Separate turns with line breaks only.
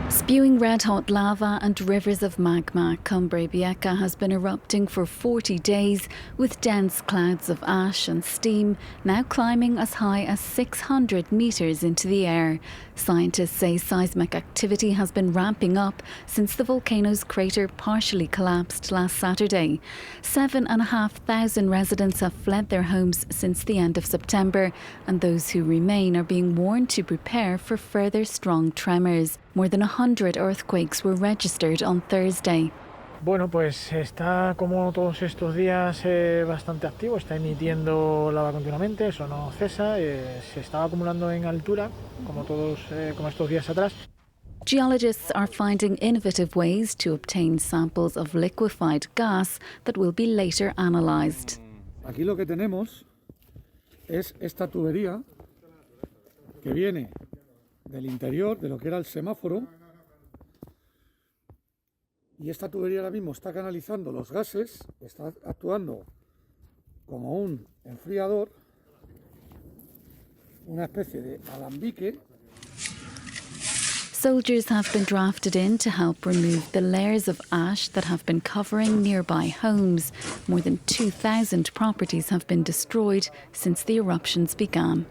Spewing red-hot lava and rivers of magma, Cumbre Vieja has been erupting for 40 days with dense clouds of ash and steam now climbing as high as 600 metres into the air. Scientists say seismic activity has been ramping up since the volcano's crater partially collapsed last Saturday. 7,500 residents have fled their homes since the end of September, and those who remain are being warned to prepare for further strong tremors. More than 100 earthquakes were registered on Thursday.
Bueno, pues está como todos estos días bastante activo, está emitiendo lava continuamente, eso no cesa, se estaba acumulando en altura como estos días atrás.
Geologists are finding innovative ways to obtain samples of liquefied gas that will be later analysed.
Aquí lo que tenemos es esta tubería que viene del interior de lo que era el semáforo, y esta tubería ahora mismo está canalizando los gases, está actuando como un enfriador, una especie de alambique.
Soldiers have been drafted in to help remove the layers of ash that have been covering nearby homes. More than 2,000 properties have been destroyed since the eruptions began.